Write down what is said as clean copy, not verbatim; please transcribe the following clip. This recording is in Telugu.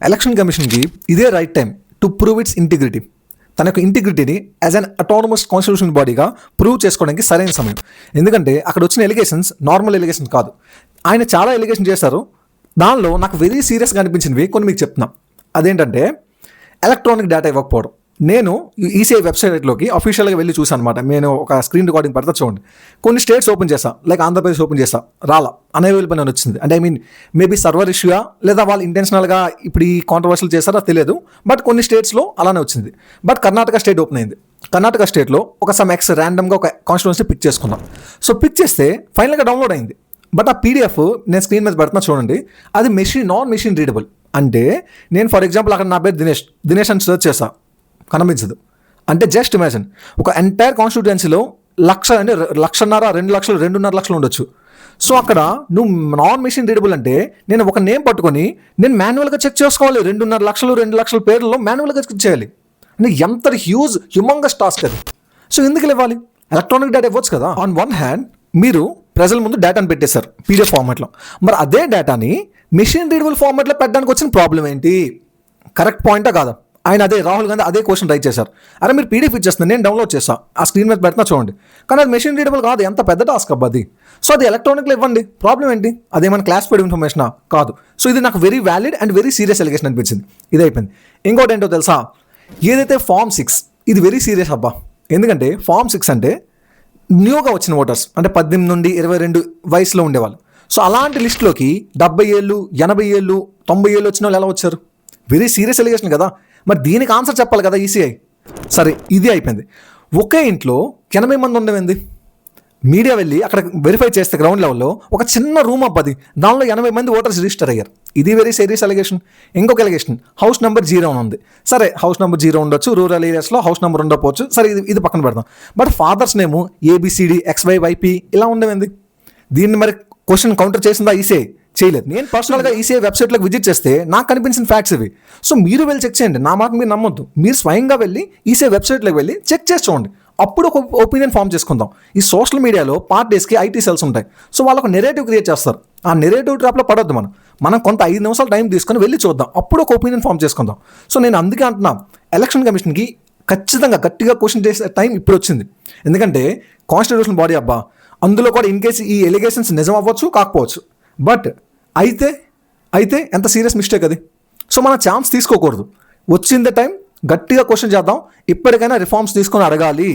ఎలక్షన్ కమిషన్కి ఇదే right time to prove its integrity. తన యొక్క ఇంటిగ్రిటీని యాజ్ అన్ అటానమస్ కాన్స్టిట్యూషన్ బాడీగా ప్రూవ్ చేసుకోవడానికి సరైన సమయం. ఎందుకంటే అక్కడ వచ్చిన ఎలిగేషన్స్ నార్మల్ ఎలిగేషన్ కాదు. ఆయన చాలా ఎలిగేషన్ చేశారు. దానిలో నాకు వెరీ సీరియస్గా అనిపించినవి కొన్ని మీకు చెప్తున్నా. అదేంటంటే ఎలక్ట్రానిక్ డేటా ఇవ్వకపోవడం. నేను ఈసీఐ వెబ్సైట్లోకి అఫీషియల్గా వెళ్ళి చూసాను అనమాట. నేను ఒక స్క్రీన్ రికార్డింగ్ పెడతా చూడండి. కొన్ని స్టేట్స్ ఓపెన్ చేసా, లైక్ ఆంధ్రప్రదేశ్ ఓపెన్ చేసా, రాలా, అన్అవైలబుల్ అని వచ్చింది. అంటే ఐ మీన్ మేబీ సర్వర్ ఇష్యూయా లేదా వాళ్ళు ఇంటెన్షనల్గా ఇప్పుడు ఈ కాంట్రవర్షియల్ చేస్తారో తెలియదు. బట్ కొన్ని స్టేట్స్లో అలానే వచ్చింది. బట్ కర్ణాటక స్టేట్ ఓపెన్ అయింది. కర్ణాటక స్టేట్లో ఒక సమ్ ఎక్స్ ర్యాండమ్గా ఒక కాన్స్టిట్యున్సీ పిక్ చేసుకున్నాం. సో పిక్ చేస్తే ఫైనల్గా డౌన్లోడ్ అయింది. బట్ ఆ పీడిఎఫ్ నేను స్క్రీన్ మీద పెడుతున్నా చూడండి. అది నాన్ మెషిన్ రీడబుల్. అంటే నేను ఫర్ ఎగ్జాంపుల్ అక్కడ నా పేరు దినేష్ అని సెర్చ్ చేస్తా, కనిపించదు. అంటే జస్ట్ ఇమాజిన్, ఒక ఎంటైర్ కాన్స్టిట్యుయెన్సీలో 1,00,000 అంటే 1,50,000, 2,00,000, 2,50,000 ఉండొచ్చు. సో అక్కడ నువ్వు నాన్ మెషిన్ రీడబుల్ అంటే నేను ఒక నేమ్ పట్టుకొని నేను మాన్యువల్గా చెక్ చేసుకోవాలి. 2,50,000, 2,00,000 పేర్లలో మాన్యువల్గా చెక్ చేయాలి. అంటే ఎంత హ్యూమంగస్ టాస్క్ అది. సో ఎందుకు ఇవ్వాలి? ఎలక్ట్రానిక్ డేటా ఇవ్వచ్చు కదా. ఆన్ వన్ హ్యాండ్ మీరు ప్రజల ముందు డేటాను పెట్టేశారు పీడిఎఫ్ ఫార్మాట్లో. మరి అదే డేటాని మెషిన్ రీడబుల్ ఫార్మాట్లో పెట్టడానికి వచ్చిన ప్రాబ్లం ఏంటి? కరెక్ట్ పాయింటా కాదా? ఆయన రాహుల్ గాంధీ అదే క్వశ్చన్ రైట్ చేశారు. అరే మీరు పీడిఎఫ్ ఇచ్చేస్తుంది, నేను డౌన్లోడ్ చేస్తా, ఆ స్క్రీన్ మీద పెడుతున్నా చూడండి. కానీ అది మెషిన్ రీడబుల్ కాదు. ఎంత పెద్ద టాస్క్ అబ్బా అది. సో అది ఎలక్ట్రానిక్లో ఇవ్వండి, ప్రాబ్లం ఏంటి? అదేమైనా క్లాసిఫైడ్ ఇన్ఫర్మేషనా? కాదు. సో ఇది నాకు very valid and very serious allegation అనిపించింది. ఇది అయిపోయింది. ఇంకోటి ఏంటో తెలుసా? ఏదైతే ఫామ్ 6 ఇది వెరీ సీరియస్ అబ్బా. ఎందుకంటే ఫామ్ 6 అంటే న్యూగా వచ్చిన ఓటర్స్, అంటే 18 నుండి 22 వయసులో ఉండేవాళ్ళు. సో అలాంటి లిస్టులోకి 70 ఏళ్ళు, 80 ఏళ్ళు, 90 ఏళ్ళు వచ్చిన వాళ్ళు ఎలా వచ్చారు? వెరీ సీరియస్ ఎలిగేషన్ కదా. మరి దీనికి ఆన్సర్ చెప్పాలి కదా ఈసీఐ. సరే ఇది అయిపోయింది. ఒకే ఇంట్లో 80 మంది ఉండేది. మీడియా వెళ్ళి అక్కడ వెరిఫై చేస్తే గ్రౌండ్ లెవెల్లో ఒక చిన్న రూమ్ అబ్బది, దానిలో 80 మంది ఓటర్స్ రిజిస్టర్ అయ్యారు. ఇది వెరీ సీరియస్ ఎలిగేషన్. ఇంకొక ఎలిగేషన్, హౌస్ నెంబర్ 0 ఉంది. సరే హౌస్ నెంబర్ 0 ఉండొచ్చు, రూరల్ ఏరియాస్లో హౌస్ నెంబర్ ఉండకపోవచ్చు. సరే ఇది పక్కన పెడదాం. But fathers name ABCD XYYP ఇలా ఉండేది. దీన్ని మరి క్వశ్చన్ కౌంటర్ చేసిందా ఈసీఐ? చేయలేదు. నేను పర్సనల్గా ఈసీఐ వెబ్సైట్లోకి విజిట్ చేస్తే నాకు కనిపించిన ఫ్యాక్ట్స్ ఇవి. సో మీరు వెళ్ళి చెక్ చేయండి, నా మాట మీరు నమ్మొద్దు. మీరు స్వయంగా వెళ్ళి ఈసీఐ వెబ్సైట్లోకి వెళ్ళి చెక్ చేసి చూడండి. అప్పుడు ఒక ఒపీనియన్ ఫామ్ చేసుకుందాం. ఈ సోషల్ మీడియాలో పార్టీస్కి IT సెల్స్ ఉంటాయి. సో వాళ్ళకు నెరేటివ్ క్రియేట్ చేస్తారు. ఆ నెరేటివ్ ట్రాప్లో పడొద్దు. మనం కొంత 5 నిమిషాలు టైం తీసుకొని వెళ్ళి చూద్దాం. అప్పుడు ఒక ఒపీనియన్ ఫామ్ చేసుకుందాం. సో నేను అందుకే అంటున్నా, ఎలక్షన్ కమిషన్కి ఖచ్చితంగా గట్టిగా క్వశ్చన్ చేసే టైం ఇప్పుడు వచ్చింది. ఎందుకంటే కాన్స్టిట్యూషన్ బాడీ అబ్బా, అందులో కూడా ఇన్ కేసు ఈ ఎలిగేషన్స్ నిజం అవ్వచ్చు, కాకపోవచ్చు. బట్ అయితే ఎంత సీరియస్ మిస్టేక్ అది. సో మనం ఛాన్స్ తీసుకోకూడదు. వచ్చిందే టైం, గట్టిగా క్వశ్చన్ చేద్దాం. ఇప్పటికైనా రిఫార్మ్స్ తీసుకొని అడగాలి.